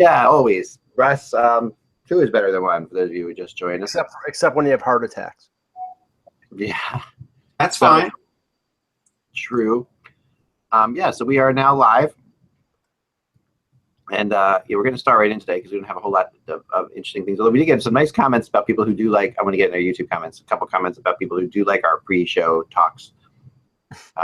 Yeah, always. Russ, two is better than one for those of you who just joined us. Except when you have heart attacks. Yeah. That's fine. True. Yeah, so we are now live. And we're going to start right in today because we don't have a whole lot of interesting things. Although we did get some nice comments about people who do like, I want to get in their YouTube comments, a couple comments about people who do like our pre-show talks.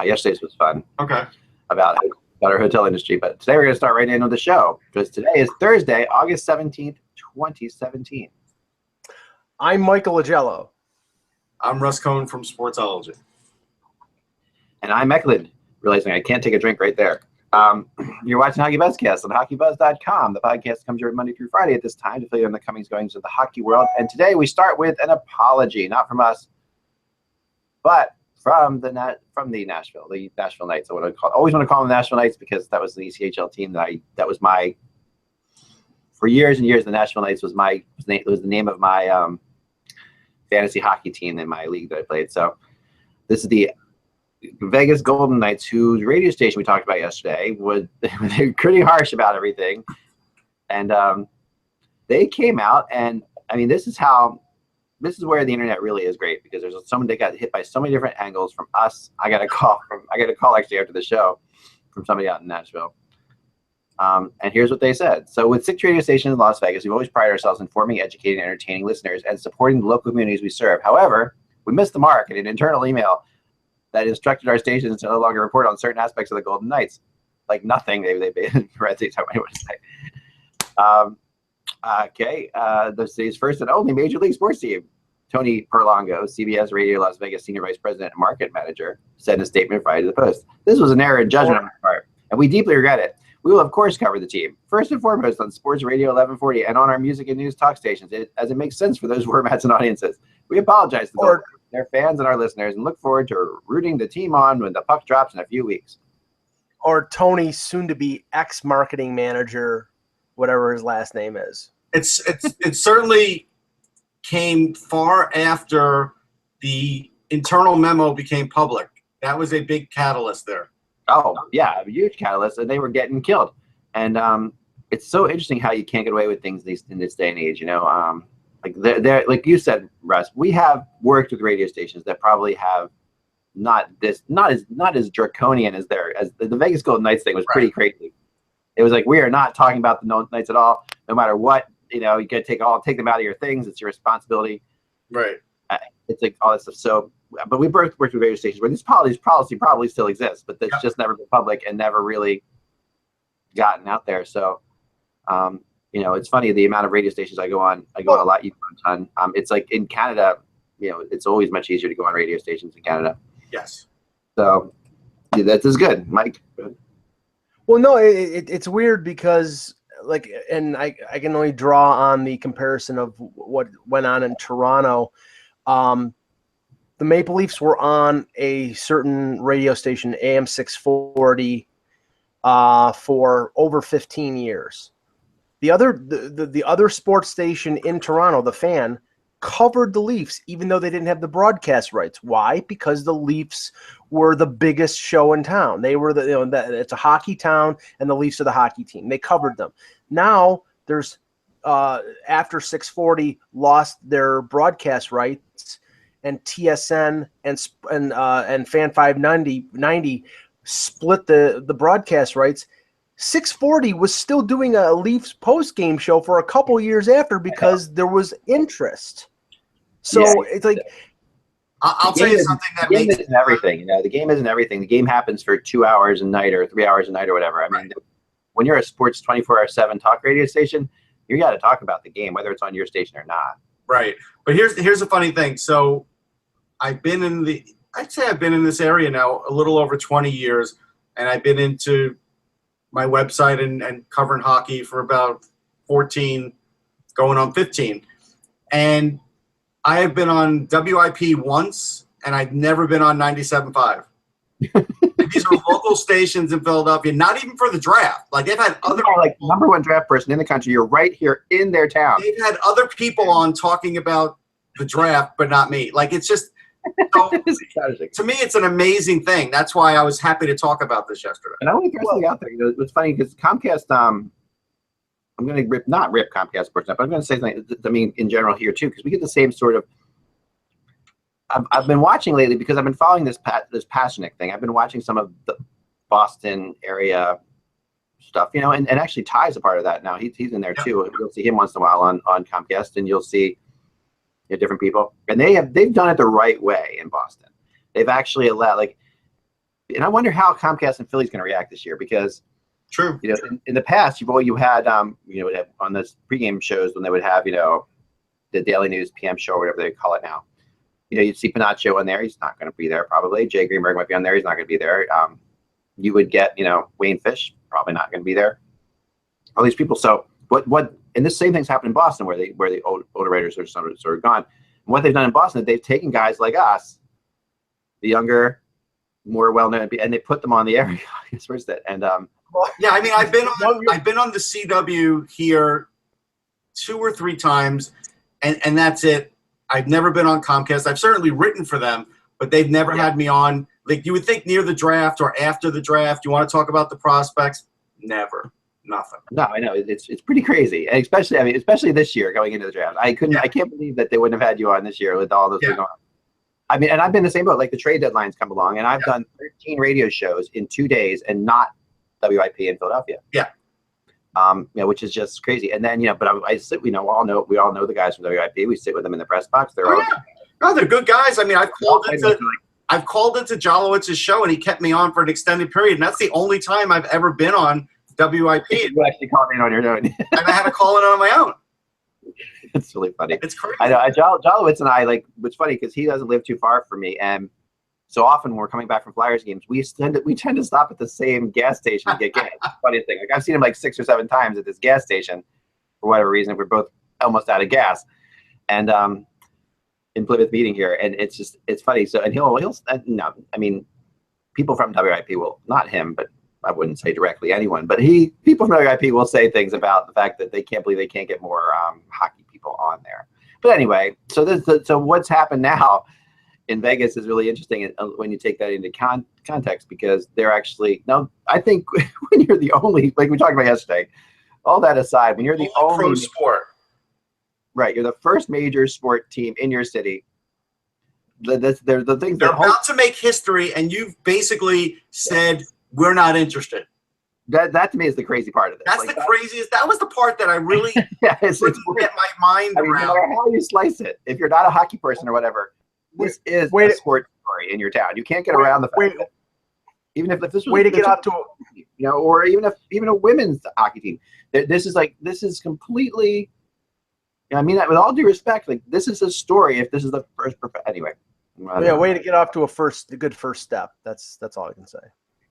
Yesterday's was fun. Okay. About our hotel industry. But today we're going to start right in with the show because today is Thursday, August 17th, 2017. I'm Michael Agello. I'm Russ Cohn from Sportsology. And I'm Eklund, realizing I can't take a drink right there. You're watching HockeyBuzzcast on HockeyBuzz.com. The podcast comes here Monday through Friday at this time to fill you in the comings goings of the hockey world. And today we start with an apology, not from us, but from the Nashville Knights. Always want to call them the Nashville Knights because that was the ECHL team for years and years. The Nashville Knights was the name of my fantasy hockey team in my league that I played. So this is the Vegas Golden Knights, whose radio station we talked about yesterday they were pretty harsh about everything, and they came out, and I mean this is where the internet really is great because there's someone that got hit by so many different angles from us. I got a call actually after the show from somebody out in Nashville, and here's what they said. So with 6 radio stations in Las Vegas, we've always prided ourselves in informing, educating, and entertaining listeners and supporting the local communities we serve. However, we missed the mark in an internal email that instructed our stations to no longer report on certain aspects of the Golden Knights. Like nothing. They read the what to say. Okay. The city's first and only Major League Sports team, Tony Perlongo, CBS Radio Las Vegas Senior Vice President and Market Manager, said in a statement Friday to the Post. This was an error in judgment on our part, and we deeply regret it. We will, of course, cover the team, first and foremost on Sports Radio 1140 and on our music and news talk stations, as it makes sense for those formats and audiences. We apologize to their fans and our listeners and look forward to rooting the team on when the puck drops in a few weeks. Or Tony's soon-to-be ex-marketing manager, whatever his last name is. It certainly came far after the internal memo became public. That was a big catalyst there. Oh, yeah, a huge catalyst, and they were getting killed. And it's so interesting how you can't get away with things in this day and age, you know. Like you said, Russ, we have worked with radio stations that probably have not as draconian as the Vegas Golden Knights thing was pretty crazy. It was like, we are not talking about the Knights at all, no matter what. You know, you got to take them out of your things. It's your responsibility. Right. It's like all that stuff. So, but we both worked with radio stations where this policy probably still exists, but it's just never been public and never really gotten out there. So, you know, it's funny the amount of radio stations I go on a lot. You go on a ton. It's like in Canada, you know, it's always much easier to go on radio stations in Canada. Yes. So yeah, that is good, Mike. Well, no, it's weird because and I can only draw on the comparison of what went on in Toronto. The Maple Leafs were on a certain radio station, AM 640, for over 15 years. The other sports station in Toronto, The Fan, covered the Leafs even though they didn't have the broadcast rights. Why? Because the Leafs were the biggest show in town. They were it's a hockey town, and the Leafs are the hockey team. They covered them. Now there's after 640 lost their broadcast rights, and TSN and Fan 590 split the broadcast rights. 640 was still doing a Leafs post-game show for a couple years after because there was interest. So it's like I'll tell you something that makes it everything. You know, the game isn't everything. The game happens for 2 hours a night or 3 hours a night or whatever. I mean, when you're a sports 24/7 talk radio station, you got to talk about the game, whether it's on your station or not. Right. But here's the funny thing. So I'd say I've been in this area now a little over 20 years, and I've been into my website and covering hockey for about 14, going on 15. And I have been on WIP once, and I've never been on 97.5. These are local stations in Philadelphia, not even for the draft. Like they've had other like number one draft person in the country. You're right here in their town. They've had other people on talking about the draft, but not me. Like it's just so, to me, it's an amazing thing. That's why I was happy to talk about this yesterday. And I want to throw something out there. You know, it's funny because Comcast I'm going to not rip Comcast Sportsnet, but I'm going to say something. I mean, in general here too, because we get the same sort of. I've been watching lately because I've been following this Passionate thing. I've been watching some of the Boston area stuff, and actually Ty's a part of that now. He's in there too. You'll see him once in a while on Comcast, and you'll see different people. And they've done it the right way in Boston. They've actually allowed and I wonder how Comcast and Philly's going to react this year because. True. In the past, you had on the pregame shows when they would have the Daily News PM show or whatever they call it now. You'd see Panaccio on there. He's not going to be there probably. Jay Greenberg might be on there. He's not going to be there. You would get Wayne Fish probably not going to be there. All these people. So what and the same thing's happened in Boston where the older writers are sort of gone. And what they've done in Boston, they've taken guys like us, the younger, more well-known, and they put them on the area. Where's that? And yeah, I mean, I've been on the CW here 2 or 3 times, and that's it. I've never been on Comcast. I've certainly written for them, but they've never had me on. Like you would think near the draft or after the draft, you want to talk about the prospects. Never, nothing. No, I know it's pretty crazy, and especially this year going into the draft. I can't believe that they wouldn't have had you on this year with all those things on. I mean, and I've been the same boat. Like the trade deadlines come along, and I've done 13 radio shows in 2 days, and not WIP in Philadelphia. Yeah. Which is just crazy. And then but I sit. We all know the guys from WIP. We sit with them in the press box. They're they're good guys. I mean, I've called into Jalowitz's show, and he kept me on for an extended period. And that's the only time I've ever been on WIP. You actually called in on your own, and I had to call it on my own. It's really funny. It's crazy. I know. Jalowitz and I it's funny because he doesn't live too far from me, and so often when we're coming back from Flyers games, we tend to stop at the same gas station to get gas. Funny thing, like I've seen him like 6 or 7 times at this gas station for whatever reason. We're both almost out of gas, and in Plymouth meeting here, and it's funny. So and he'll no, I mean, people from WIP will, not him, but I wouldn't say directly anyone, but people from WIP will say things about the fact that they can't believe they can't get more hockey people on there. But anyway, so what's happened now in Vegas is really interesting when you take that into context, because they're actually I think when you're the only, like we talked about yesterday, all that aside, when you're the only pro sport, right? You're the first major sport team in your city. They're the things they're about to make history, and you've basically said we're not interested. That to me is the crazy part of this. That's the craziest. That was the part that I really couldn't get my mind around. No matter how you slice it, if you're not a hockey person or whatever, this is a sports story in your town. You can't get around the fact that even if this was way to get up to or even a women's hockey team, this is completely. I mean that with all due respect. Like this is a story. If this is the first, anyway. Way to get off to a good first step. That's all I can say.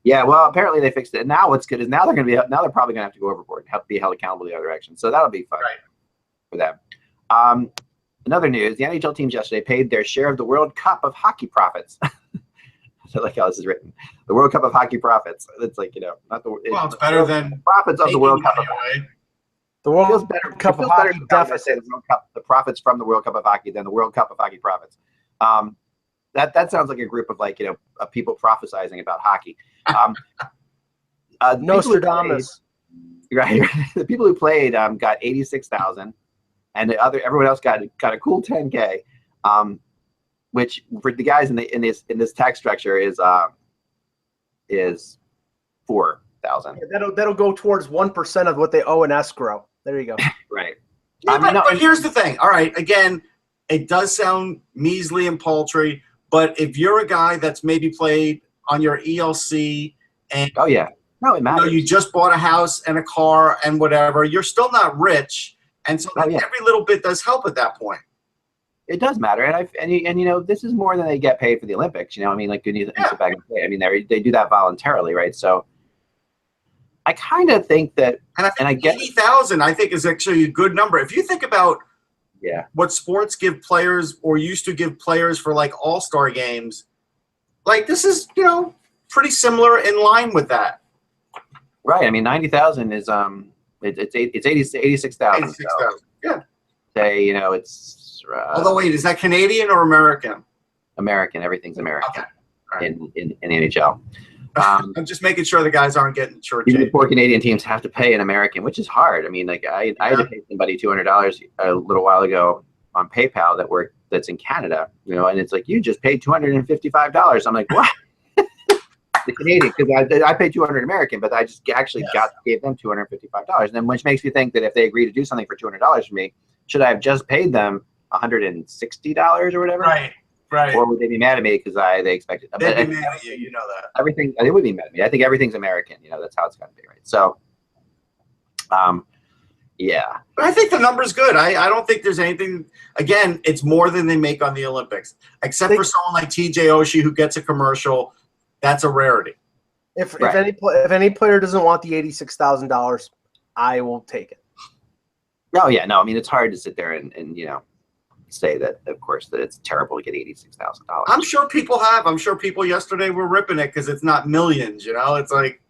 Yeah, well, apparently they fixed it. And now what's good is now they're probably going to have to go overboard and be held accountable the other direction. So that'll be fun for them. In other news, the NHL teams yesterday paid their share of the World Cup of hockey profits. I like how this is written. The World Cup of hockey profits. It's like, not the. Well, it's better than profits of the World Cup. The World Cup of Hockey deficit. The profits from the World Cup of Hockey than the World Cup of Hockey profits. That sounds like a group of people prophesizing about hockey. Nostradamus. Right. The people who played got 86,000, and everyone else got a cool 10K, which for the guys in this tax structure is 4,000. That'll go towards 1% of what they owe in escrow. There you go. Right. Yeah, but here's the thing. All right. Again, it does sound measly and paltry, but if you're a guy that's maybe played on your ELC and it matters. You just bought a house and a car and whatever, you're still not rich, and so every little bit does help at that point. It does matter, and this is more than they get paid for the Olympics. I mean, like back in the day, I mean they do that voluntarily, right? So I kind of think that, and I get 80,000. I think is actually a good number if you think about what sports give players or used to give players for like all-star games. Like this is pretty similar in line with that. Right. I mean, 90,000 is it's 86,000. 86,000. Yeah. Say it's. Although wait, is that Canadian or American? American. Everything's American. Okay. All right. In NHL. I'm just making sure the guys aren't getting short. Even the poor Canadian teams have to pay an American, which is hard. I mean, like I had to pay somebody $200 a little while ago on PayPal that's in Canada, and it's like, you just paid $255. I'm like, what? The Canadian, because I paid $200 American, but I just actually gave them $255, and then which makes me think that if they agree to do something for $200 for me, should I have just paid them $160 or whatever? Right. Or would they be mad at me because they expected? They'd be mad at you. You know that. Everything. They would be mad at me. I think everything's American. That's how it's got to be, right? So, yeah. But I think the number's good. I don't think there's anything. Again, it's more than they make on the Olympics, except for someone like T.J. Oshie who gets a commercial. That's a rarity. If any player doesn't want the $86,000, I will take it. Oh yeah, no. I mean, it's hard to sit there and say that, of course, that it's terrible to get $86,000. I'm sure people have. I'm sure people yesterday were ripping it because it's not millions. It's like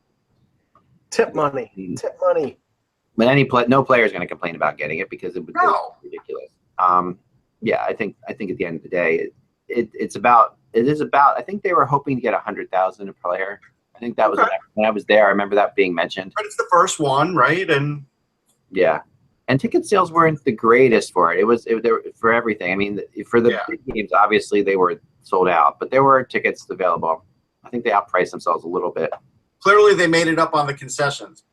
tip money. Tip money. But no player is going to complain about getting it because it would be ridiculous. Yeah, I think at the end of the day, it is about. I think they were hoping to get 100,000 a player. I think that was when I was there. I remember that being mentioned. But it's the first one, right? And yeah, and ticket sales weren't the greatest for it. It was for everything. I mean, for the big games, obviously they were sold out, but there were tickets available. I think they outpriced themselves a little bit. Clearly, they made it up on the concessions.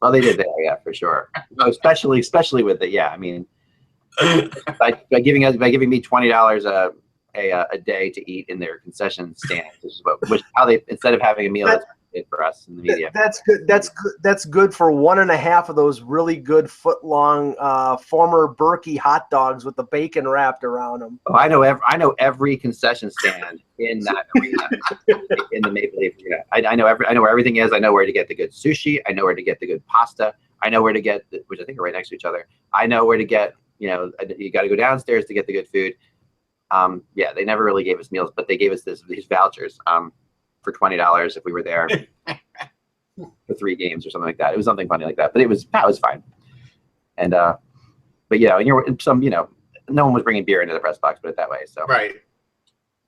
Well, they did there, yeah, for sure. Especially with it, yeah. I mean, by giving me $20 a day to eat in their concession stand, how they, instead of having a meal, that's it for us in the media. That's good. That's good for 1.5 of those really good foot-long former Berkey hot dogs with the bacon wrapped around them. Oh, I know every concession stand in that arena, in the Maple Leaf Arena. I know where everything is. I know where to get the good sushi. I know where to get the good pasta. I know where to get which I think are right next to each other. I know where to get. You got to go downstairs to get the good food. Yeah, they never really gave us meals, but they gave us these vouchers for $20 if we were there for 3 games or something like that. It was something funny like that, but that was fine. And but and no one was bringing beer into the press box, put it that way. So right,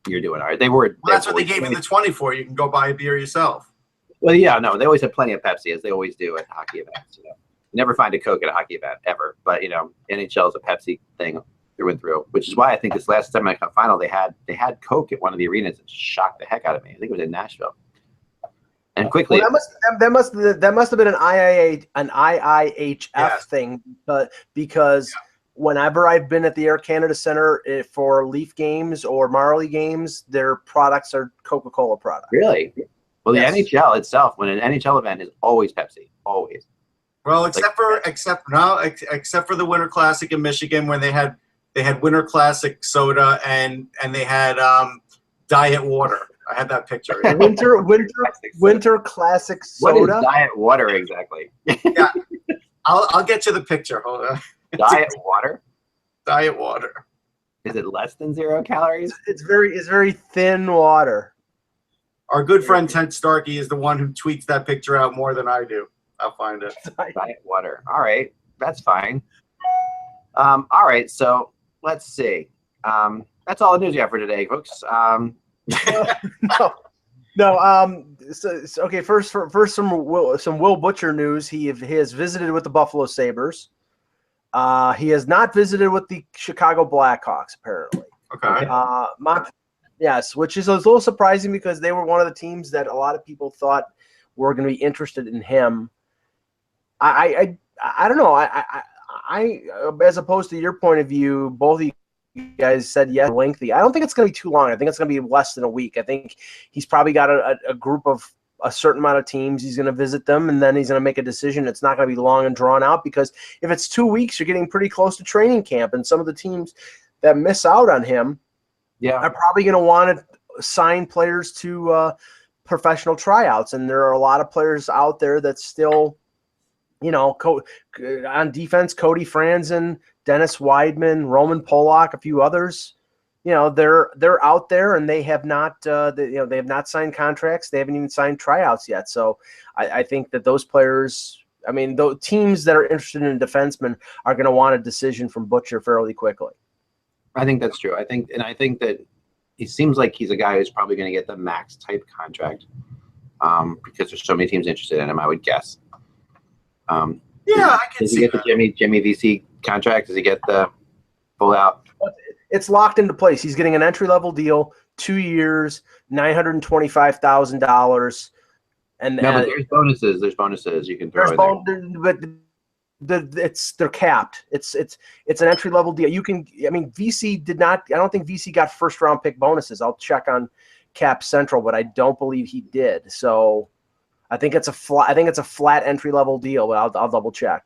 you're doing all right. They were. Well, that's what they gave you the 20 for. You can go buy a beer yourself. Well, yeah, no, they always had plenty of Pepsi, as they always do at hockey events. You never find a Coke at a hockey event ever, but NHL is a Pepsi thing through and through, which is why I think this last semifinal final they had Coke at one of the arenas and shocked the heck out of me. I think it was in Nashville. And quickly, well, that must have been an IIHF thing, because whenever I've been at the Air Canada Center for Leaf games or Marley games, their products are Coca-Cola products. Really? Well, the NHL itself, when an NHL event is always Pepsi, always. Well, except for the Winter Classic in Michigan when they had Winter Classic soda and they had Diet Water. I had that picture. Winter Classic soda. What is Diet Water exactly? Yeah, I'll get you the picture. Hold on. Diet Water. Diet Water. Is it less than 0 calories? It's very thin water. Our good friend Ted Starkey is the one who tweets that picture out more than I do. I'll find it. Diet Water. All right, that's fine. All right, so let's see. That's all the news we have for today, folks. No. Okay. First, some Will Butcher news. He has visited with the Buffalo Sabres. He has not visited with the Chicago Blackhawks, apparently. Okay. Yes, which is a little surprising because they were one of the teams that a lot of people thought were going to be interested in him. I don't know. I as opposed to your point of view, both of you guys said yes, lengthy. I don't think it's going to be too long. I think it's going to be less than a week. I think he's probably got a group of a certain amount of teams. He's going to visit them, and then he's going to make a decision. It's not going to be long and drawn out because if it's 2 weeks, you're getting pretty close to training camp, and some of the teams that miss out on him are probably going to want to sign players to professional tryouts, and there are a lot of players out there that still – on defense, Cody Franzen, Dennis Weidman, Roman Polak, a few others. They're out there and they have not they have not signed contracts. They haven't even signed tryouts yet. So I think that those players, the teams that are interested in defensemen are going to want a decision from Butcher fairly quickly. I think that's true. I think that he seems like he's a guy who's probably going to get the max type contract. because there's so many teams interested in him. I would guess. I can does see he get that. the Jimmy VC contract? Does he get the full out? It's locked into place. He's getting an entry-level deal, 2 years, $925,000. And No, but there's bonuses. There's bonuses you can throw in there. But they're capped. It's an entry-level deal. VC did not. I don't think VC got first-round pick bonuses. I'll check on Cap Central, but I don't believe he did. So I think it's a flat entry-level deal, but I'll double check.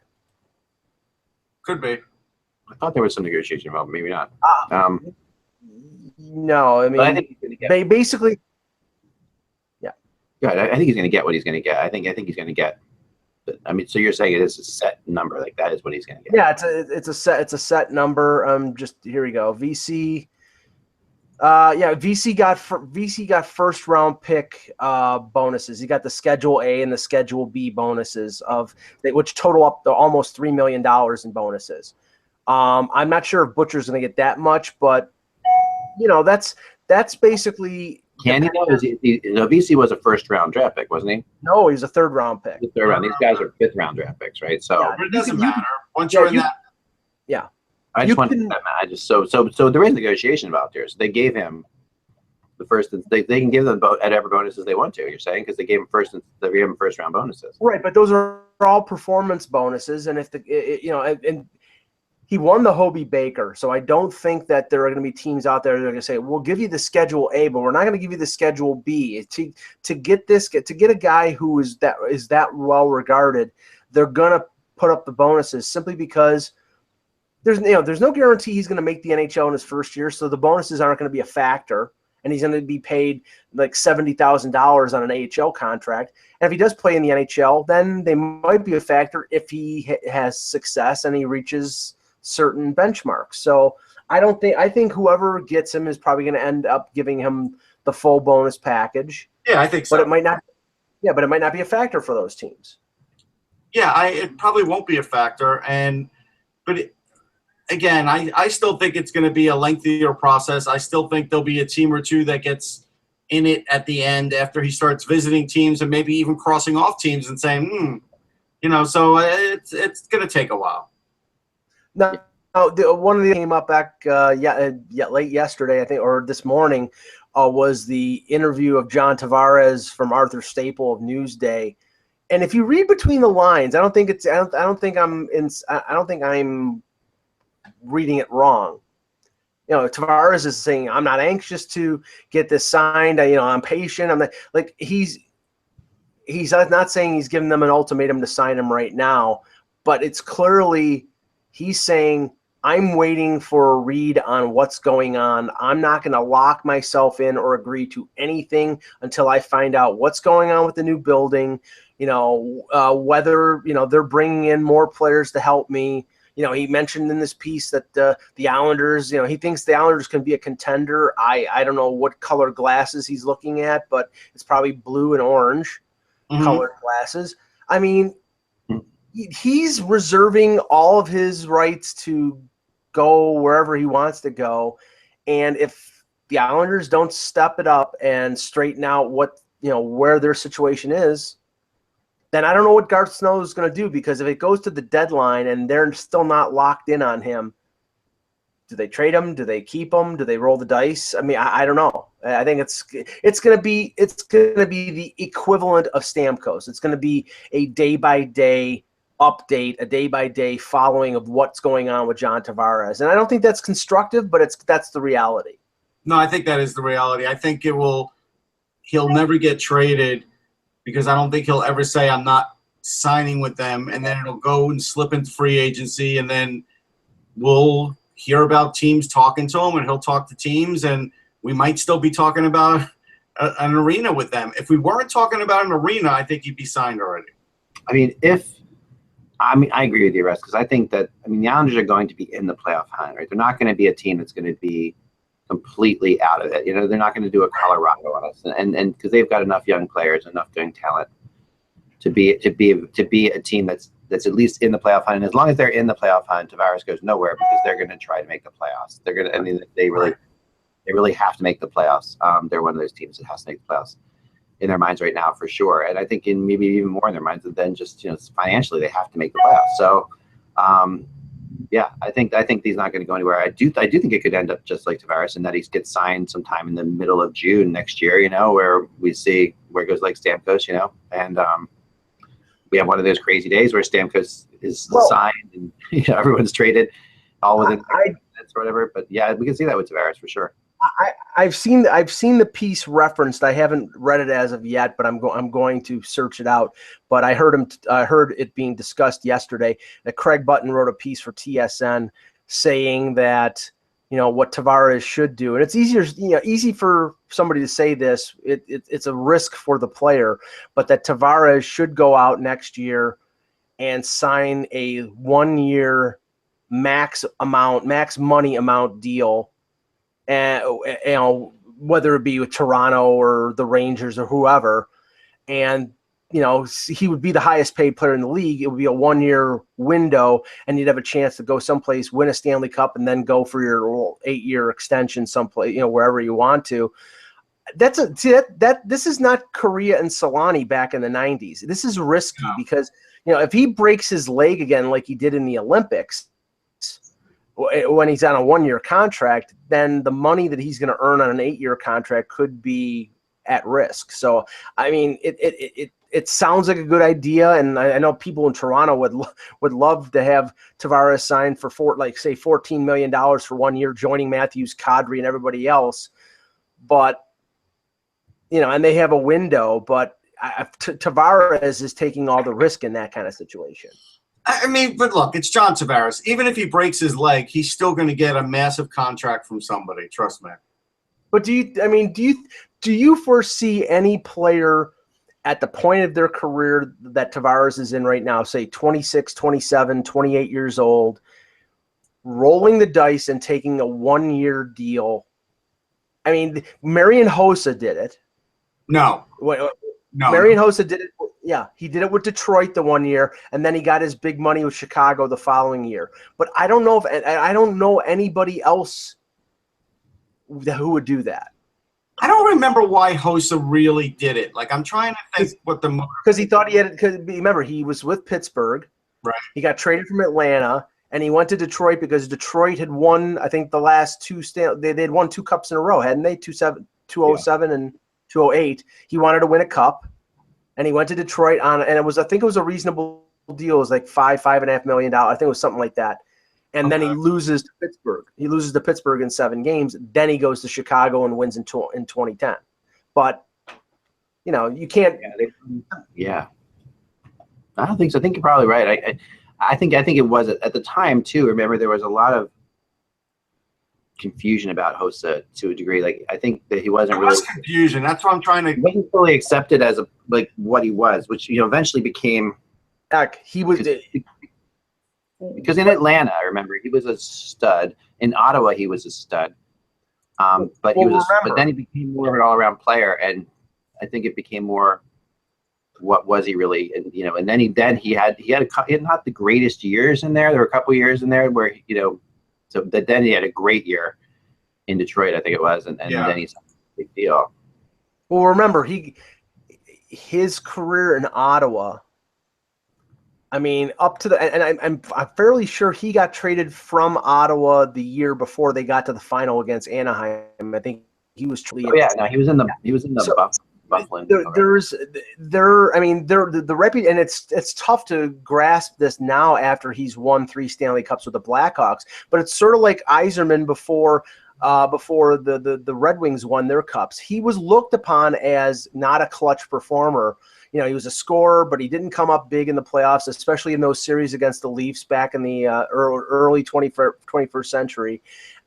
Could be. I thought there was some negotiation involved. Maybe not. No, but I think he's going to get. They basically. Yeah, I think he's going to get what he's going to get. I think he's going to get. So you're saying it is a set number, like that is what he's going to get. Yeah, it's a set number. Just here we go. VC. VC got first round pick bonuses. He got the Schedule A and the Schedule B bonuses which total up to almost $3 million in bonuses. I'm not sure if Butcher's going to get that much, but that's basically. Can he though? VC was a first round draft pick, wasn't he? No, he's a third round pick. Third round. These guys are fifth round draft picks, right? So But it doesn't matter. Once you're in that. Yeah. I just want that. So there is negotiation about there. So they gave him the first. They can give them whatever bonuses they want to. You're saying because they gave him first round bonuses. Right, but those are all performance bonuses, and if and he won the Hobie Baker, so I don't think that there are going to be teams out there that are going to say, "We'll give you the Schedule A, but we're not going to give you the Schedule B." To get a guy who is that well regarded, they're going to put up the bonuses simply because there's no guarantee he's going to make the NHL in his first year, so the bonuses aren't going to be a factor, and he's going to be paid like $70,000 on an AHL contract. And if he does play in the NHL, then they might be a factor if he has success and he reaches certain benchmarks. So I think whoever gets him is probably going to end up giving him the full bonus package. Yeah, I think so. But it might not. Yeah, but it might not be a factor for those teams. Yeah, it probably won't be a factor. Again, I still think it's going to be a lengthier process. I still think there'll be a team or two that gets in it at the end after he starts visiting teams and maybe even crossing off teams and saying, so it's going to take a while. Now, one of the came up back late yesterday, I think, or this morning, was the interview of John Tavares from Arthur Staple of Newsday. And if you read between the lines, I don't think I'm reading it wrong. Tavares is saying, "I'm not anxious to get this signed. I'm patient. I'm not, like he's not saying he's giving them an ultimatum to sign him right now, but it's clearly he's saying, I'm waiting for a read on what's going on. I'm not going to lock myself in or agree to anything until I find out what's going on with the new building, whether, they're bringing in more players to help me." He mentioned in this piece that the Islanders, he thinks the Islanders can be a contender. I don't know what color glasses he's looking at, but it's probably blue and orange colored glasses. I mean, he's reserving all of his rights to go wherever he wants to go. And if the Islanders don't step it up and straighten out where their situation is, then I don't know what Garth Snow is going to do, because if it goes to the deadline and they're still not locked in on him, do they trade him? Do they keep him? Do they roll the dice? I mean, I don't know. I think it's going to be the equivalent of Stamkos. It's going to be a day-by-day update, a day-by-day following of what's going on with John Tavares. And I don't think that's constructive, but that's the reality. No, I think that is the reality. I think he'll never get traded, because I don't think he'll ever say, "I'm not signing with them," and then it'll go and slip into free agency, and then we'll hear about teams talking to him, and he'll talk to teams, and we might still be talking about an arena with them. If we weren't talking about an arena, I think he'd be signed already. I agree with you, Russ, because I think that the Islanders are going to be in the playoff hunt, right? They're not going to be a team that's going to be completely out of it. They're not going to do a Colorado on us, and because they've got enough young players, enough young talent to be a team that's at least in the playoff hunt. And as long as they're in the playoff hunt, Tavares goes nowhere, because they're going to try to make the playoffs. They're going to. They really have to make the playoffs. They're one of those teams that has to make the playoffs. in their minds right now for sure. And I think in maybe even more in their minds than just, financially they have to make the playoffs. So, yeah, I think he's not going to go anywhere. I do think it could end up just like Tavares, and that he gets signed sometime in the middle of June next year, where we see where it goes like Stamkos, and we have one of those crazy days where Stamkos is signed and everyone's traded all within minutes or whatever. But yeah, we can see that with Tavares for sure. I've seen the piece referenced. I haven't read it as of yet, but I'm going to search it out. But I heard it being discussed yesterday that Craig Button wrote a piece for TSN saying that what Tavares should do, and it's easy for somebody to say this. It's a risk for the player, but that Tavares should go out next year and sign a 1-year max money amount deal. And whether it be with Toronto or the Rangers or whoever, and he would be the highest paid player in the league. It would be a 1-year window, and you'd have a chance to go someplace, win a Stanley Cup, and then go for your 8-year extension someplace, wherever you want to. This is not Korea and Solani back in the 90s. This is risky because if he breaks his leg again like he did in the Olympics, when he's on a 1-year contract, then the money that he's going to earn on an 8-year contract could be at risk. So, I mean, it sounds like a good idea, and I know people in Toronto would love to have Tavares signed for $14 million for 1 year, joining Matthews, Kadri, and everybody else. But and they have a window, but Tavares is taking all the risk in that kind of situation. I mean, but look, it's John Tavares. Even if he breaks his leg, he's still going to get a massive contract from somebody. Trust me. But do you foresee any player at the point of their career that Tavares is in right now, say 26, 27, 28 years old, rolling the dice and taking a 1-year deal? I mean, Marian Hossa did it. No. Marian Hossa did it. Yeah, he did it with Detroit the 1 year, and then he got his big money with Chicago the following year. But I don't know anybody else who would do that. I don't remember why Hossa really did it. Like, I'm trying to think what the because he thought he had. Because remember, he was with Pittsburgh. Right. He got traded from Atlanta, and he went to Detroit because Detroit had won. I think the last two they'd won 2 cups in a row, hadn't they? 2007 and 2008. He wanted to win a cup. And he went to Detroit and I think it was a reasonable deal. It was like $5.5 million. I think it was something like that. And then he loses to Pittsburgh. He loses to Pittsburgh in 7 games. Then he goes to Chicago and wins in 2010. But you can't. Yeah. I don't think so. I think you're probably right. I think it was at the time too. Remember, there was a lot of confusion about Hossa to a degree. Like, I think that he wasn't really confusion. That's what I'm trying to. He wasn't fully accepted as what he was, which eventually became. Heck, he was because in Atlanta, I remember he was a stud. In Ottawa, he was a stud. But then he became more of an all-around player, and I think it became more. What was he really? And and then he had not the greatest years in there. There were a couple years in there where So then he had a great year in Detroit, I think it was, and then he's a big deal. Well, remember his career in Ottawa. I mean, up to and I'm fairly sure he got traded from Ottawa the year before they got to the final against Anaheim. I think he was. He was in the Buffalo. The reputation, and it's tough to grasp this now after he's won 3 Stanley Cups with the Blackhawks. But it's sort of like Yzerman before the Red Wings won their cups. He was looked upon as not a clutch performer. He was a scorer, but he didn't come up big in the playoffs, especially in those series against the Leafs back in the early 21st century.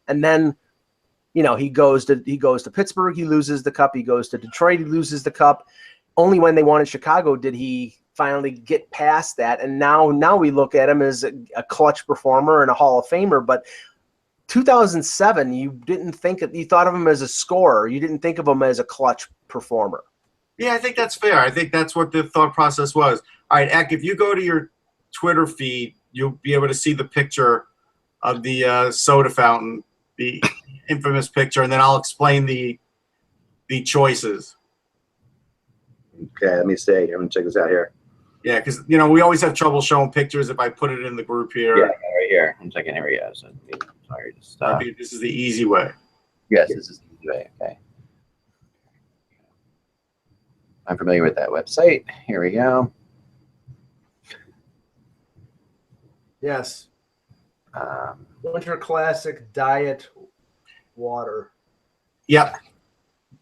And then he goes to Pittsburgh, he loses the cup. He goes to Detroit, he loses the cup. Only when they won in Chicago did he finally get past that. And now we look at him as a clutch performer and a Hall of Famer. But 2007, you thought of him as a scorer. You didn't think of him as a clutch performer. Yeah, I think that's fair. I think that's what the thought process was. All right, Eck, if you go to your Twitter feed, you'll be able to see the picture of the soda fountain, the infamous picture, and then I'll explain the choices. Okay, let me see. I'm gonna check this out here. Yeah, because we always have trouble showing pictures if I put it in the group here. Yeah, right here. I'm checking. Here we go. So, sorry, just This is the easy way. yes, this is the easy way. Okay. I'm familiar with that website. Here we go. Yes. Winter Classic Diet Water. Yep,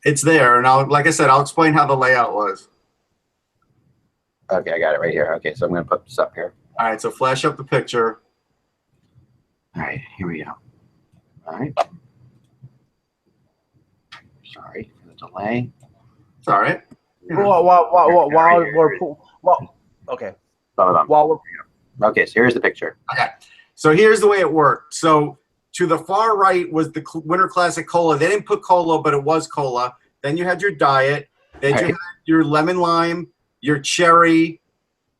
it's there, and like I said, I'll explain how the layout was. Okay, I got it right here. Okay, so I'm gonna put this up here. All right, so flash up the picture. All right, here we go. All right. Sorry for the delay. It's all right. Okay. Okay, so here's the picture. Okay, so here's the way it worked. So to the far right was the Winter Classic Cola. They didn't put cola, but it was cola. Then you had your diet. Then you had your lemon lime, your cherry,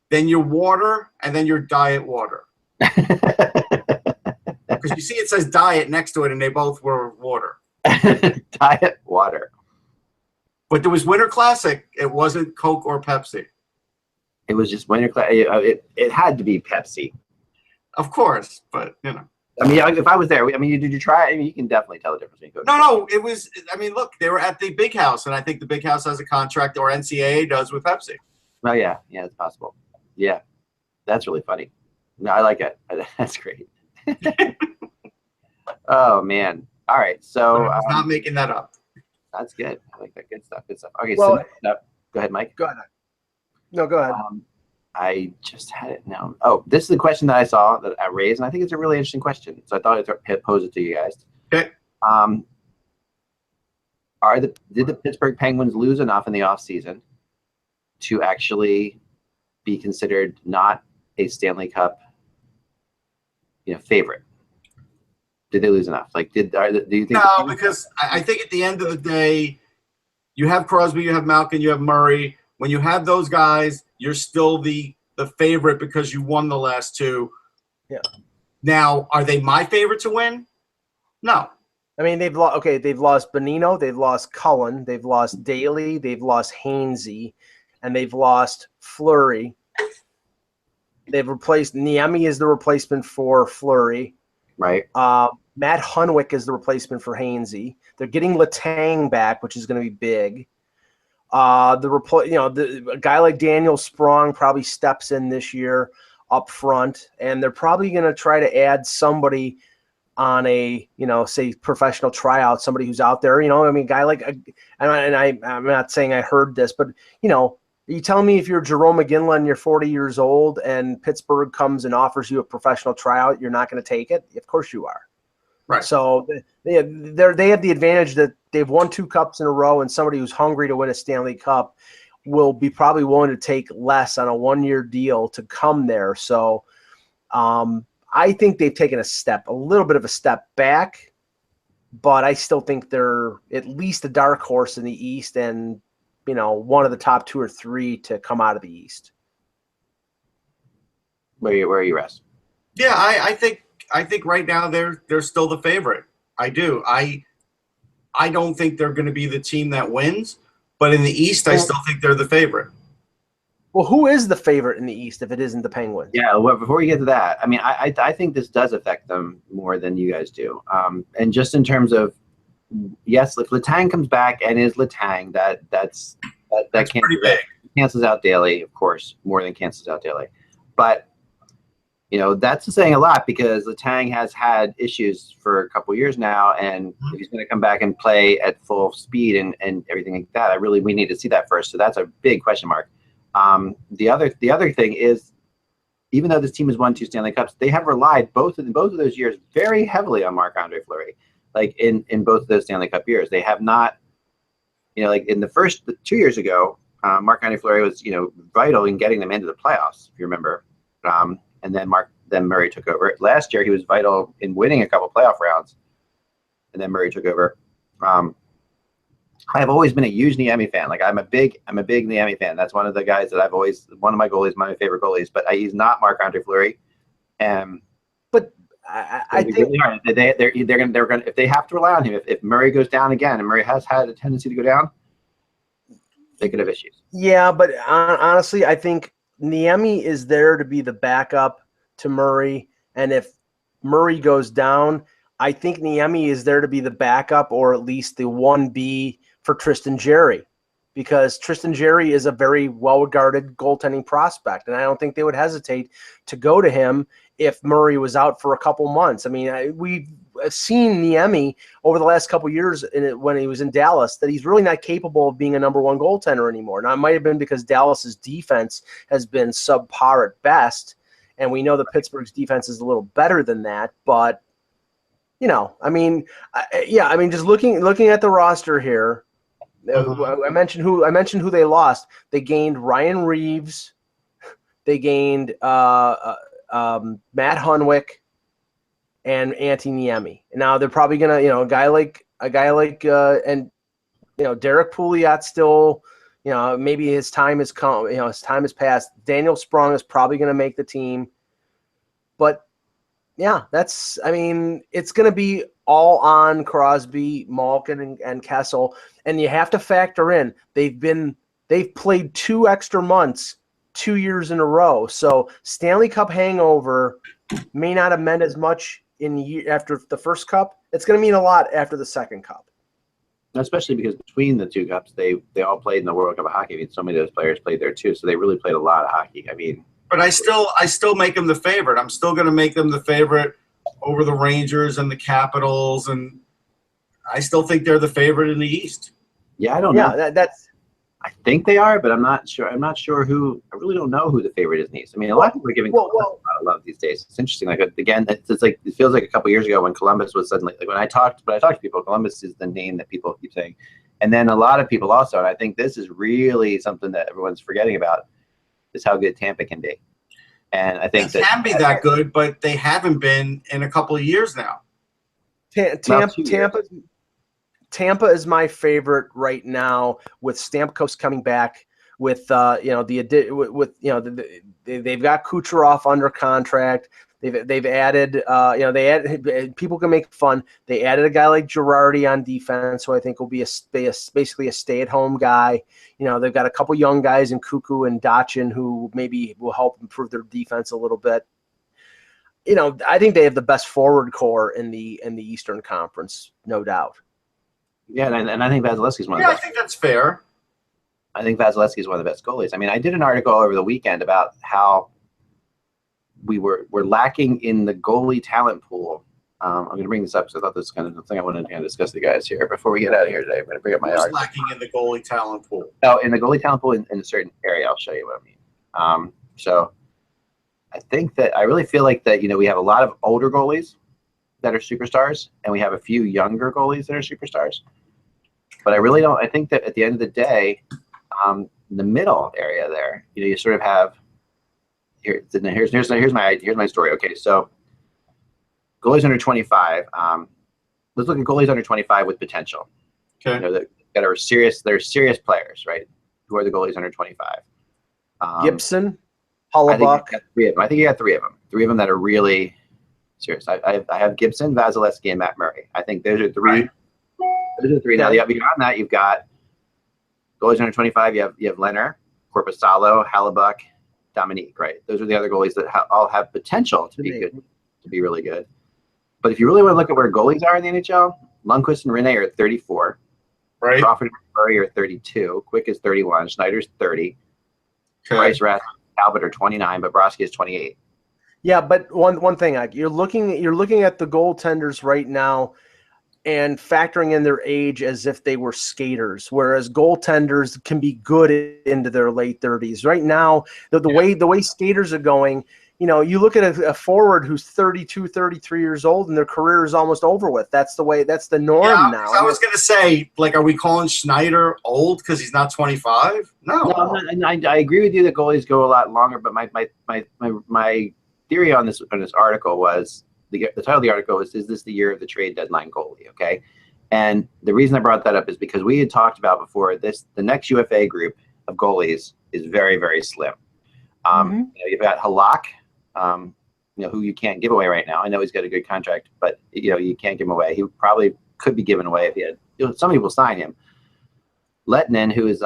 then your water, and then your diet water. Because you see it says diet next to it, and they both were water. Diet water. But there was Winter Classic. It wasn't Coke or Pepsi. It was just Winter Classic. It had to be Pepsi. Of course, but I mean, if I was there, I mean, did you try it? I mean, you can definitely tell the difference between Coke. No, it was. I mean, look, they were at the Big House, and I think the Big House has a contract, or NCAA does, with Pepsi. Oh yeah, it's possible. Yeah, that's really funny. No, I like it. That's great. Oh man. All right, so I'm not making that up. That's good. I like that. Good stuff. Good stuff. Okay, Well, so go ahead, Mike. Go ahead. No, go ahead. I just had it now. Oh, this is the question that I saw that I raised, and I think it's a really interesting question. So I thought I'd pose it to you guys. Okay. Did the Pittsburgh Penguins lose enough in the offseason to actually be considered not a Stanley Cup, favorite? Did they lose enough? Like, do you think? No, because I think at the end of the day, you have Crosby, you have Malkin, you have Murray. When you have those guys, you're still the favorite because you won the last two. Yeah. Now, are they my favorite to win? No. I mean, they've lost Bonino, they've lost Cullen, they've lost Daly, they've lost Hainsey, and they've lost Fleury. They've replaced Niemi as the replacement for Fleury. Right. Matt Hunwick is the replacement for Hainsey. They're getting Letang back, which is going to be big. A guy like Daniel Sprong probably steps in this year up front, and they're probably going to try to add somebody on a, say professional tryout, somebody who's out there, guy like, I'm not saying I heard this, but you tell me if you're Jerome McGinley and you're 40 years old and Pittsburgh comes and offers you a professional tryout, you're not going to take it? Of course you are. Right. So they have the advantage that they've won 2 cups in a row, and somebody who's hungry to win a Stanley Cup will be probably willing to take less on a 1-year deal to come there. So I think they've taken a little bit of a step back, but I still think they're at least a dark horse in the East and, one of the top 2 or 3 to come out of the East. Where are you, Russ? Yeah, I think right now they're still the favorite. I do. I don't think they're going to be the team that wins, but in the East, I still think they're the favorite. Well, who is the favorite in the East if it isn't the Penguins? Yeah, well, before we get to that, I mean, I think this does affect them more than you guys do. And just in terms of, yes, if Letang comes back and is Letang, that pretty big. Cancels out Daly, of course, more than cancels out Daly. But that's saying a lot because Letang has had issues for a couple years now, and if he's going to come back and play at full speed and everything like that, we need to see that first. So that's a big question mark. The other thing is, even though this team has won 2 Stanley Cups, they have relied both of those years very heavily on Marc-Andre Fleury. Like in both of those Stanley Cup years, they have not, like in the first 2 years ago, Marc-Andre Fleury was, vital in getting them into the playoffs, if you remember. And then Murray took over. Last year, he was vital in winning a couple playoff rounds, and then Murray took over. I have always been a huge Niemi fan. Like I'm a big Niemi fan. That's one of the guys that one of my goalies, my favorite goalies. But he's not Marc-Andre Fleury. But I think they're gonna if they have to rely on him. If Murray goes down again, and Murray has had a tendency to go down. They could have issues. Yeah, but honestly, I think Niemi is there to be the backup to Murray, and if Murray goes down, I think Niemi is there to be the backup or at least the 1B for Tristan Jarry, because Tristan Jarry is a very well-regarded goaltending prospect, and I don't think they would hesitate to go to him if Murray was out for a couple months. I mean, we've seen Niemi over the last couple years when he was in Dallas that he's really not capable of being a number one goaltender anymore. Now, it might have been because Dallas's defense has been subpar at best, and we know that Pittsburgh's defense is a little better than that. But, you know, I mean, just looking at the roster here, I mentioned who they lost. They gained Ryan Reeves. They gained Matt Hunwick and Antti Niemi. Now they're probably gonna, a guy like and Derek Pouliot still, maybe his time has come. His time has passed. Daniel Sprung is probably gonna make the team, but yeah, it's gonna be all on Crosby, Malkin, and Kessel, and you have to factor in they've played 2 extra months 2 years in a row. So Stanley Cup hangover may not have meant as much after the first cup. It's going to mean a lot after the second cup. Especially because between the 2 cups, they all played in the World Cup of Hockey. I mean, so many of those players played there too, so they really played a lot of hockey. I mean, but I still make them the favorite. I'm still going to make them the favorite over the Rangers and the Capitals, and I still think they're the favorite in the East. Yeah, I don't know. That's. I think they are, but I'm not sure. I'm not sure who. I really don't know who the favorite is in the East. I mean, a lot of people are giving Columbus a lot of love these days. It's interesting. Like again, it's like it feels like a couple years ago when Columbus was suddenly when I talked to people, Columbus is the name that people keep saying, and then a lot of people also, and I think this is really something that everyone's forgetting about, is how good Tampa can be. And I think they can be that good, but they haven't been in a couple of years now. Tampa is my favorite right now, with Stamkos coming back. They've got Kucherov under contract. They've added people can make fun. They added a guy like Girardi on defense, who I think will be basically a stay-at-home guy. They've got a couple young guys in Kuku and Dachin who maybe will help improve their defense a little bit. I think they have the best forward core in the Eastern Conference, no doubt. Yeah, and I think Vasilevsky's one of the best. I think that's fair. I think Vasilevsky's one of the best goalies. I mean, I did an article over the weekend about how we're lacking in the goalie talent pool. I'm going to bring this up because I thought this was kind of the thing I wanted to discuss with you guys here before we get out of here today. I'm going to bring up my article. Lacking in the goalie talent pool? Oh, in the goalie talent pool in a certain area. I'll show you what I mean. So I think that I really feel like that, we have a lot of older goalies that are superstars, and we have a few younger goalies that are superstars. But I really don't. I think that at the end of the day, the middle area there, you sort of have here's my story. Okay, so goalies under 25. Let's look at goalies under 25 with potential. Okay, that are serious. They're serious players, right? Who are the goalies under 25? Gibson, Hollaback. I think you got 3 of them. 3 of them that are really serious. I have Gibson, Vasilevsky, and Matt Murray. I think those are 3. Right. Those are 3. Now, beyond that, you've got goalies under 25. You have Leonard, Korpisalo, Hellebuyck, Dominique. Right. Those are the other goalies that all have potential to be good, to be really good. But if you really want to look at where goalies are in the NHL, Lundqvist and Rinne are at 34. Right. Crawford and Murray are 32. Quick is 31. Schneider's 30. Okay. Price, Rath, Talbot are 29. Bobrovsky is 28. Yeah, but one thing, you're looking at the goaltenders right now and factoring in their age as if they were skaters, whereas goaltenders can be good into their late 30s. Right now, the way skaters are going, you look at a forward who's 32, 33 years old and their career is almost over with. That's the norm now. I was going to say, are we calling Schneider old because he's not 25? No, I agree with you that goalies go a lot longer, but my theory on this article was the title of the article is this the year of the trade deadline goalie? Okay, and the reason I brought that up is because we had talked about before the next UFA group of goalies is very, very slim. You've got Halak, who you can't give away right now. I know he's got a good contract, but you can't give him away. He probably could be given away if he had. Some people sign him. Lettinen, who is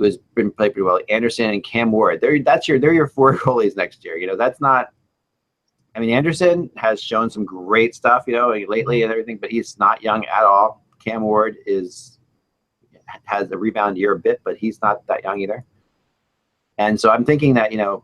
who has been played pretty well. Anderson and Cam Ward. They're your 4 goalies next year. You know, that's not. I mean, Anderson has shown some great stuff, you know, lately and everything, but he's not young at all. Cam Ward has a rebound year a bit, but he's not that young either. And so I'm thinking that, you know,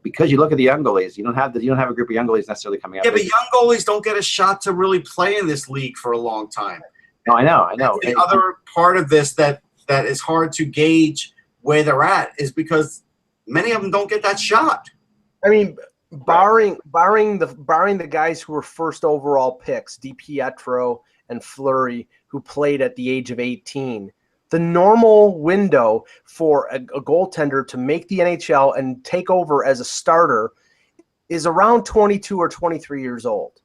because you look at the young goalies, you don't have a group of young goalies necessarily coming up. Yeah, but young goalies don't get a shot to really play in this league for a long time. No, I know. That's the other part of this that is hard to gauge where they're at is because many of them don't get that shot. I mean, barring the guys who were first overall picks, DiPietro and Fleury, who played at the age of 18, the normal window for a goaltender to make the NHL and take over as a starter is around 22 or 23 years old.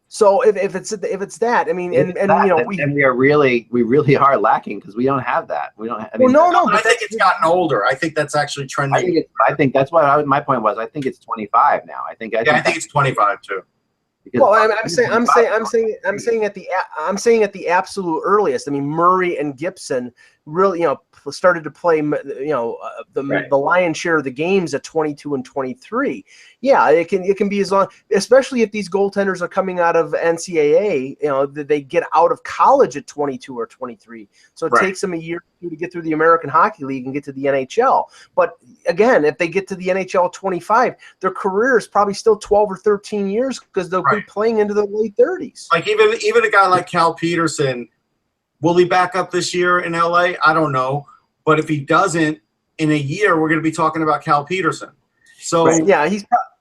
So if it's that, I mean, and you know, we really are lacking because we don't have that. We don't. I mean, but I think it's gotten older. I think that's actually trending. I think that's what my point was. I think it's 25 now. I think it's 25 too. Well, I'm saying at the absolute earliest. I mean, Murray and Gibson really, you know, started to play, you know, the lion's share of the games at 22 and 23. Yeah, it can be as long, especially if these goaltenders are coming out of NCAA, you know, they get out of college at 22 or 23. So it takes them a year or 2 to get through the American Hockey League and get to the NHL. But again, if they get to the NHL at 25, their career is probably still 12 or 13 years because they'll be playing into the late 30s. Like even a guy like Cal Peterson, will he back up this year in LA? I don't know. But if he doesn't, in a year, we're going to be talking about Cal Peterson. So yeah,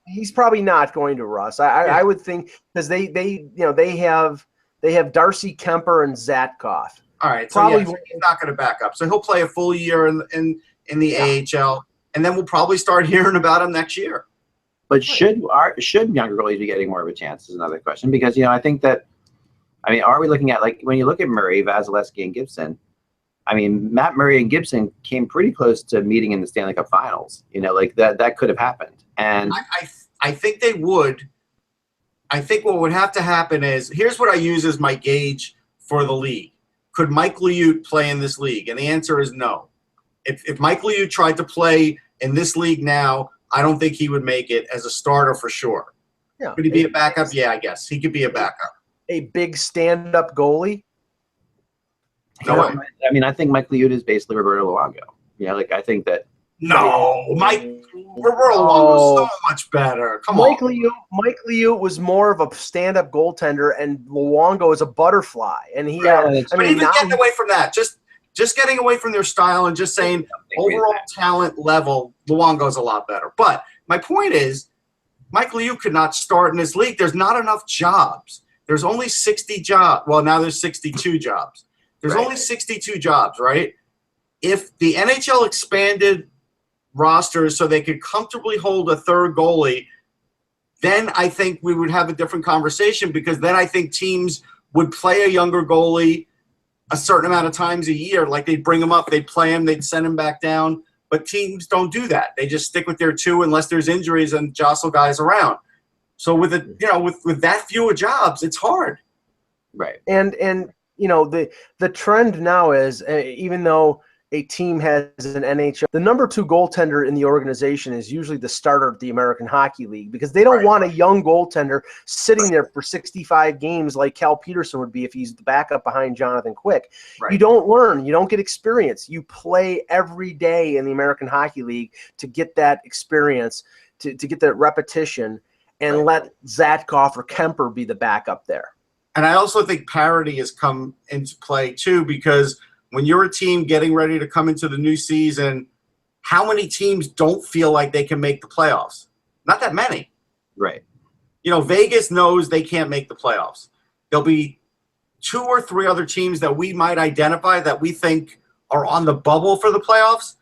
he's probably not going to, Russ. I would think because they have Darcy Kemper and Zatkov. All right, so he's not going to back up. So he'll play a full year in the AHL, and then we'll probably start hearing about him next year. But should younger goalies be getting more of a chance is another question, because, you know, I think that, I mean, are we looking at, like, when you look at Murray, Vasilevsky, and Gibson, I mean, Matt Murray and Gibson came pretty close to meeting in the Stanley Cup Finals. You know, like that could have happened. And I think they would. I think what would have to happen is, here's what I use as my gauge for the league. Could Mike Liut play in this league? And the answer is no. If Mike Liut tried to play in this league now, I don't think he would make it as a starter for sure. Yeah. Could he be a backup? Yeah, I guess. He could be a backup. A big stand-up goalie? No way. I mean, I think Mike Liut is basically Roberto Luongo. You know, like, I think that. No, Roberto Luongo is so much better. Come on. Mike Liut was more of a stand-up goaltender, and Luongo is a butterfly. And he, getting away from that, just getting away from their style and just saying overall talent level, Luongo's a lot better. But my point is, Mike Liut could not start in this league. There's not enough jobs. There's only 60 jobs. Well, now there's 62 jobs. There's only 62 jobs, right? If the NHL expanded rosters so they could comfortably hold a third goalie, then I think we would have a different conversation, because then I think teams would play a younger goalie a certain amount of times a year. Like, they'd bring him up, they'd play him, they'd send him back down. But teams don't do that. They just stick with their 2 unless there's injuries and jostle guys around. So with that fewer jobs, it's hard. Right. And you know, the trend now is, even though a team has an NHL, the number 2 goaltender in the organization is usually the starter of the American Hockey League, because they don't want a young goaltender sitting there for 65 games like Cal Peterson would be if he's the backup behind Jonathan Quick. You don't learn. You don't get experience. You play every day in the American Hockey League to get that experience, to get that repetition, and let Zatkov or Kemper be the backup there. And I also think parity has come into play too, because when you're a team getting ready to come into the new season, how many teams don't feel like they can make the playoffs? Not that many. Right. You know, Vegas knows they can't make the playoffs. There'll be 2 or 3 other teams that we might identify that we think are on the bubble for the playoffs.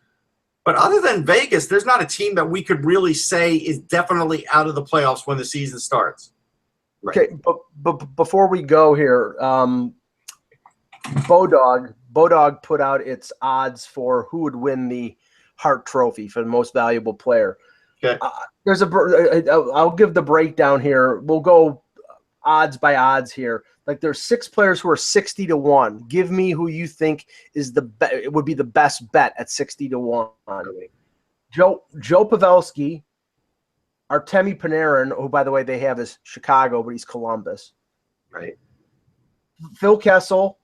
But other than Vegas, there's not a team that we could really say is definitely out of the playoffs when the season starts. Right. Okay, but before we go here, Bodog put out its odds for who would win the Hart Trophy for the most valuable player. Okay. I'll give the breakdown here. We'll go odds by odds here. Like there's 6 players who are 60-1. Give me who you think is it would be the best bet at 60-1. Joe Pavelski, Artemi Panarin, who by the way they have is Chicago, but he's Columbus. Right. Phil Kessel,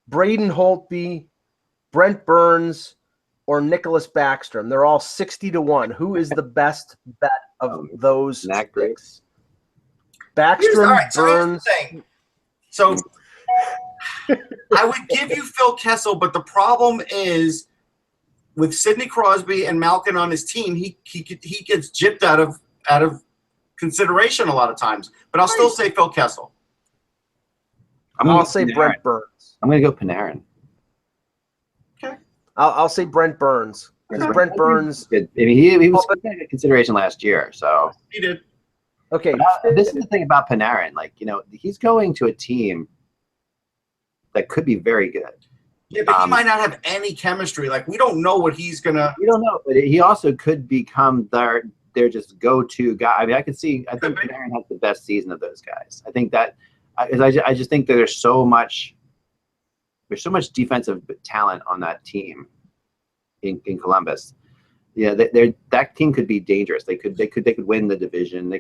Braden Holtby, Brent Burns, or Nicholas Backstrom. They're all 60-1. Who is the best bet of those 6? Backstrom, Burns. So I would give you Phil Kessel, but the problem is with Sidney Crosby and Malkin on his team, he gets gypped out of consideration a lot of times. But I'll still say Phil Kessel. I'll say Brent Burns. I'm going to go Panarin. Okay. I'll say Brent Burns. Because Brent Burns. I mean, he was a consideration last year, so he did. Okay. This is the thing about Panarin. Like, he's going to a team that could be very good. Yeah, but he might not have any chemistry. Like, we don't know what he's going to. We don't know, but he also could become their just go-to guy. I mean, I think Panarin has the best season of those guys. I think that I just think that there's so much defensive talent on that team in Columbus. Yeah, that team could be dangerous. They could win the division.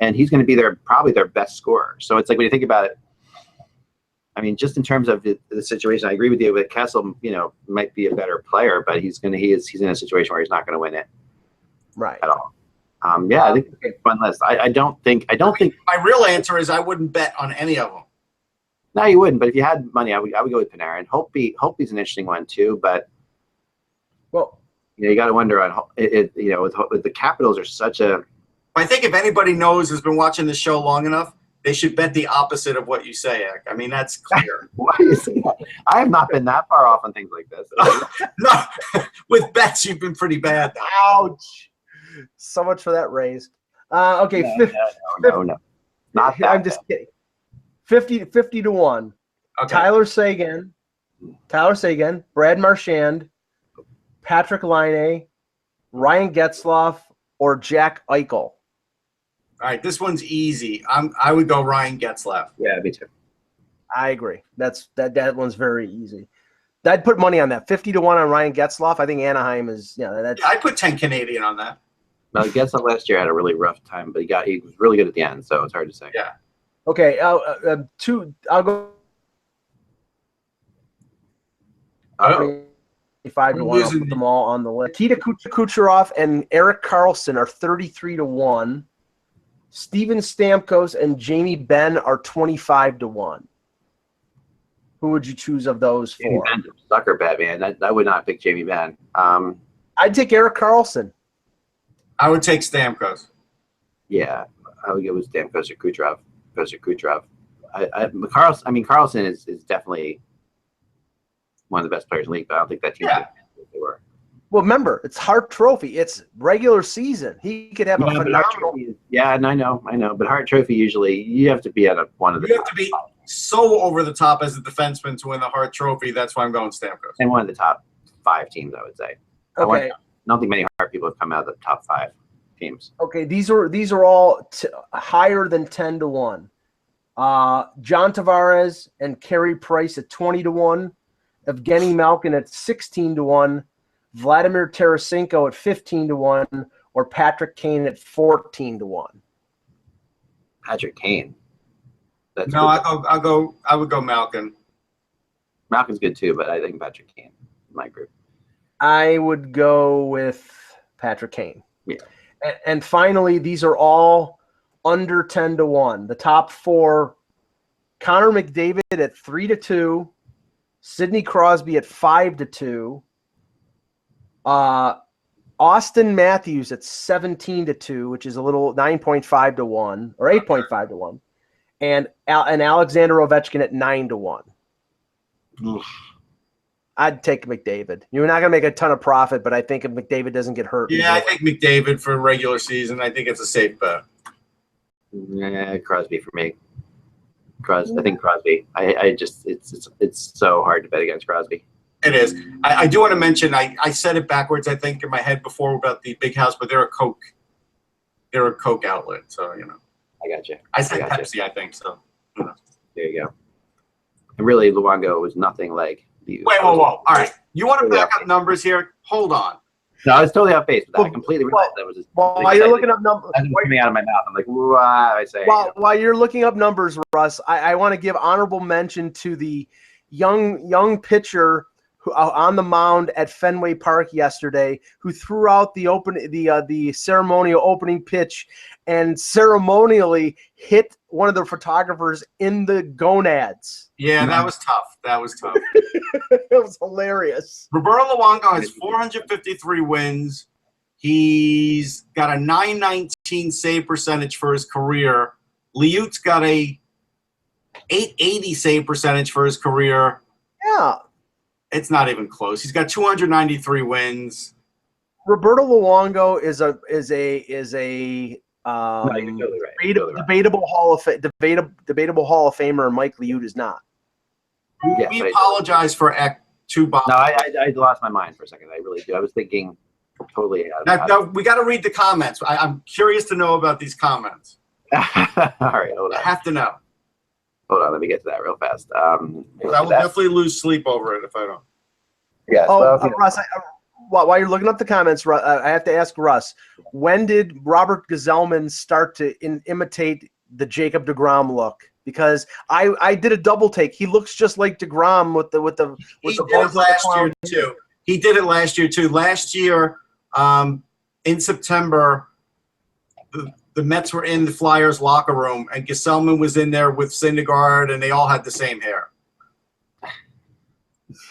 And he's going to be probably their best scorer. So it's like when you think about it, I mean, just in terms of the situation, I agree with you. But Kessel, might be a better player, but he's in a situation where he's not going to win it, right, at all. Yeah, I think it's a fun list. I don't think. My real answer is I wouldn't bet on any of them. No, you wouldn't. But if you had money, I would go with Panarin. Holtby's an interesting one too, but you got to wonder on it. With the Capitals are such a. I think if anybody has been watching the show long enough, they should bet the opposite of what you say, Ek. I mean, that's clear. Why do you say that? I have not been that far off on things like this. No, with bets, you've been pretty bad. Ouch. So much for that raise. Okay. No. Not that. I'm just kidding. 50-1. Okay. Tyler Seguin, Brad Marchand, Patrick Laine, Ryan Getzlaf, or Jack Eichel. All right, this one's easy. I would go Ryan Getzlaf. Yeah, me too. I agree. That one's very easy. I'd put money on that. 50-1 on Ryan Getzlaf. I think Anaheim is. I'd put 10 Canadian on that. Now, Getzlaf last year had a really rough time, but he was really good at the end, so it's hard to say. Yeah. Okay. I'll go. 5-1. I'll put them all on the list. Nikita Kucherov and Erik Karlsson are 33-1. Steven Stamkos and Jamie Benn are 25-1. Who would you choose of those Jamie four? Benn's a sucker bet, man. I would not pick Jamie Benn. I'd take Erik Karlsson. I would take Stamkos. Yeah, I would go with Stamkos or Kucherov. Karlsson is definitely one of the best players in the league, but I don't think that team they were. Well, remember, it's Hart Trophy. It's regular season. He could have a phenomenal. I know. But Hart Trophy, usually, you have to be at one of the. You have to be so over the top as a defenseman to win the Hart Trophy. That's why I'm going Stamkos. And one of the top 5 teams, I would say. Okay. I don't think many Hart people have come out of the top 5 teams. Okay, these are all higher than 10-1. John Tavares and Carey Price at 20-1. Evgeny Malkin at 16-1. Vladimir Tarasenko at 15-1, or Patrick Kane at 14-1. Patrick Kane. I would go Malkin. Malkin's good too, but I think Patrick Kane in my group. I would go with Patrick Kane. Yeah. And finally, these are all under 10-1. The top 4: Connor McDavid at 3-2, Sidney Crosby at 5-2. Austin Matthews at 17-2, which is a little 9.5-1 or 8.5-1, and Alexander Ovechkin at 9-1. I'd take McDavid. You're not gonna make a ton of profit, but I think if McDavid doesn't get hurt. Yeah, I think McDavid for regular season. I think it's a safe bet. Yeah, Crosby for me. I think Crosby. It's so hard to bet against Crosby. It is. I do want to mention, I said it backwards, I think, in my head before about the big house, but they're a Coke outlet, so, I got you. I said got Pepsi, I think so. There you go. And really, Luongo was nothing like the. Wait, whoa. All right. You want to back up numbers here? Hold on. No, I was totally off base with that. I completely realized that was just. While you're looking up numbers, coming out of my mouth, I'm like, wow. I say. While you're looking up numbers, Russ, I want to give honorable mention to the young pitcher who on the mound at Fenway Park yesterday, who threw out the ceremonial opening pitch and ceremonially hit one of the photographers in the gonads. Yeah, that was tough. It was hilarious. Roberto Luongo has 453 wins. He's got a .919 save percentage for his career. Liut's got a .880 save percentage for his career. Yeah. It's not even close. He's got 293 wins. Roberto Luongo is a debatable Hall of Famer, and Mike Liut is not. Yes, we apologize for two Bob. No, I lost my mind for a second. I really do. I was thinking totally. Now we got to read the comments. I'm curious to know about these comments. All right, hold on. I have to know. Hold on, let me get to that real fast. I will definitely lose sleep over it if I don't. Yes. Russ, while you're looking up the comments, I have to ask Russ, when did Robert Gesellman start to imitate the Jacob deGrom look? Because I did a double take. He looks just like deGrom with the last year too. He did it last year too. Last year, in September, the Mets were in the Flyers locker room, and Gesellman was in there with Syndergaard, and they all had the same hair.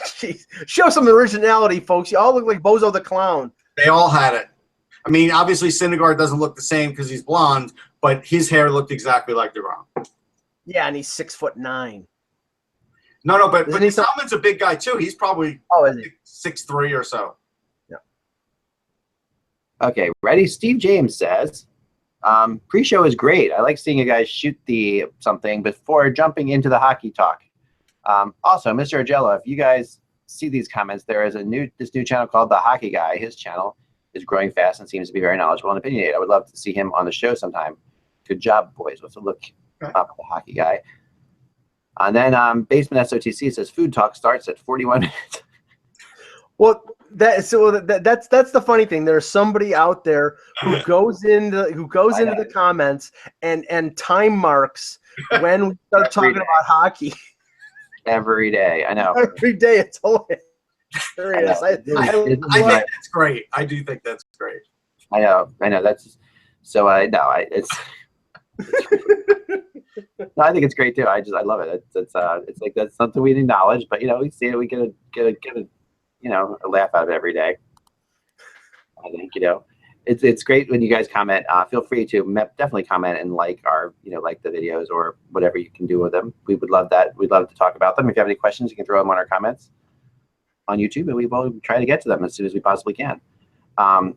Jeez. Show some originality, folks. You all look like Bozo the Clown. They all had it. I mean, obviously Syndergaard doesn't look the same because he's blonde, but his hair looked exactly like deGrom. Yeah, and he's 6'9". No, but Gesellman's a big guy too. He's probably 6'3" or so. Yeah. Okay, ready? Steve James says, pre-show is great. I like seeing you guys shoot the something before jumping into the hockey talk. Also, Mr. Agello, if you guys see these comments, there is this new channel called The Hockey Guy. His channel is growing fast and seems to be very knowledgeable and opinionated. I would love to see him on the show sometime. Good job, boys. Let's look up The Hockey Guy. And then Basement SOTC says food talk starts at 41 minutes. Well, that's the funny thing. There's somebody out there who goes into the comments and time marks when we start talking about hockey. Every day, I know. Every day, it's hilarious. I think that's great. I do think that's great. I know. That's so. It's. No, I think it's great too. I love it. It's like that's something we acknowledge, but we see it. We get a laugh out of it every day. I think it's great when you guys comment. Feel free to definitely comment and like our like the videos or whatever you can do with them. We would love that. We'd love to talk about them. If you have any questions, you can throw them on our comments on YouTube, and we will try to get to them as soon as we possibly can. The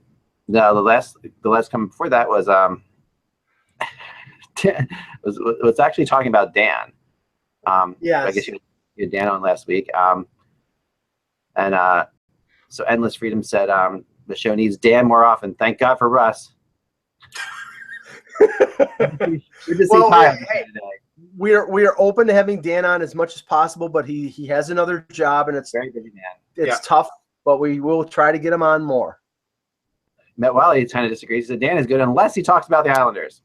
last comment before that was was actually talking about Dan. Yes. I guess you had Dan on last week. So Endless Freedom said the show needs Dan more often. Thank God for Russ. We are open to having Dan on as much as possible, but he has another job and it's very busy man. It's tough, but we will try to get him on more. Matt Wiley kind of disagrees. He said Dan is good unless he talks about the Islanders.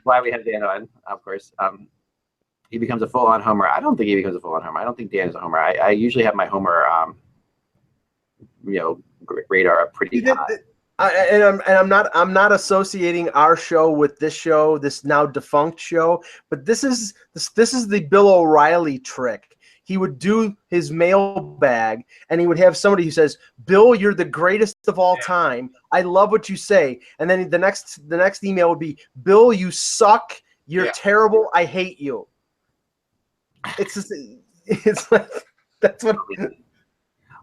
Why we have Dan on, of course. He becomes a full-on homer. I don't think he becomes a full-on homer. I don't think Dan is a homer. I usually have my homer, radar up pretty high. I'm not associating our show with this show, this now defunct show, but this is the Bill O'Reilly trick. He would do his mailbag, and he would have somebody who says, "Bill, you're the greatest of all time. I love what you say." And then the next email would be, "Bill, you suck. You're terrible. I hate you." It's like that's what.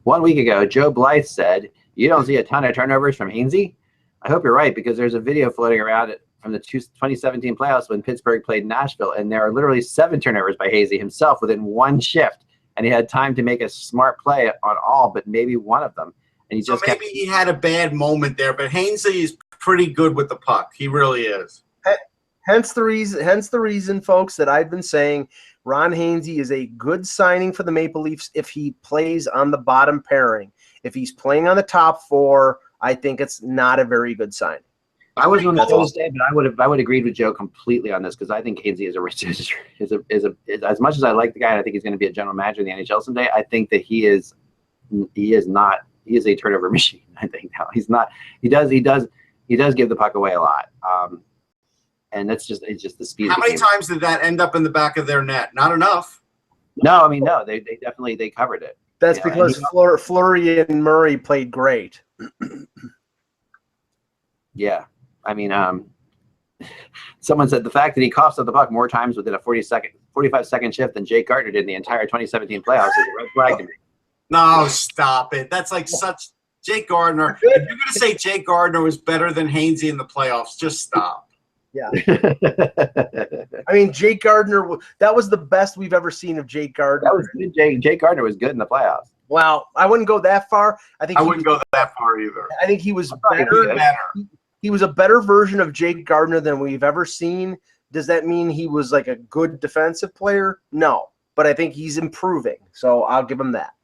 1 week ago, Joe Blythe said, "You don't see a ton of turnovers from Hainsey? I hope you're right, because there's a video floating around from the 2017 playoffs when Pittsburgh played Nashville, and there are literally 7 turnovers by Hainsey himself within one shift, and he had time to make a smart play on all but maybe one of them." And he just he had a bad moment there, but Hainsey is pretty good with the puck. He really is. Hence the reason, folks, that I've been saying Ron Hainsey is a good signing for the Maple Leafs if he plays on the bottom pairing. If he's playing on the top four, I think it's not a very good signing. I was going to say, but I would agree with Joe completely on this because I think Hainsey is as much as I like the guy, and I think he's going to be a general manager in the NHL someday. I think that he is a turnover machine. I think now he's not. He does give the puck away a lot. And it's just the speed. How many times did that end up in the back of their net? Not enough. No, I mean no. They definitely covered it. That's because Fleury and Murray played great. Yeah, I mean, someone said the fact that he coughs up the puck more times within a 45-second shift than Jake Gardner did in the entire 2017 playoffs is a red flag to me. No, stop it. That's like such Jake Gardner. If you're going to say Jake Gardner was better than Hainsey in the playoffs, just stop. Yeah. I mean, Jake Gardner, that was the best we've ever seen of Jake Gardner. That was good. Jake Gardner was good in the playoffs. Well, I wouldn't go that far. I wouldn't go that far either. I think he was better. He was a better version of Jake Gardner than we've ever seen. Does that mean he was like a good defensive player? No, but I think he's improving. So I'll give him that.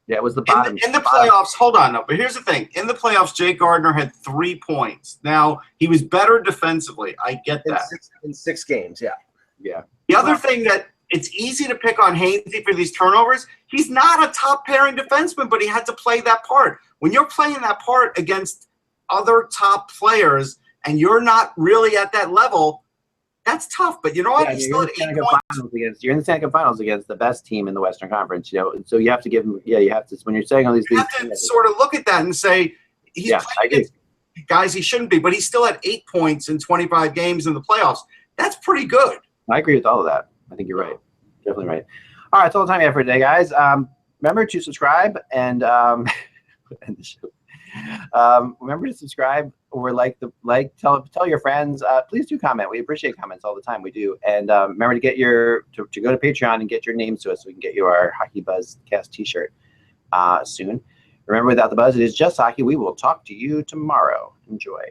Yeah, it was the bottom. In the playoffs, hold on. No, but here's the thing. In the playoffs, Jake Gardner had 3 points. Now, he was better defensively. I get that. In six games, yeah. Yeah. The other thing that it's easy to pick on Hainsey for these turnovers, he's not a top-pairing defenseman, but he had to play that part. When you're playing that part against other top players and you're not really at that level, that's tough. But you know what? He's still at 8 points. You're in the Stanley Cup Finals against the best team in the Western Conference, so you have to give him. Yeah, you have to. When you're saying all these things, you have to sort of look at that and say he's playing against guys he shouldn't be, but he's still at 8 points in 25 games in the playoffs. That's pretty good. I agree with all of that. I think you're right. Definitely right. All right, that's all the time we have for today, guys. Remember to subscribe and end the show. Remember to subscribe or tell your friends. Please do comment. We appreciate comments all the time. We do. And remember to get to go to Patreon and get your names to us so we can get you our Hockey Buzzcast t-shirt soon. Remember, without the buzz, it is just hockey. We will talk to you tomorrow. Enjoy.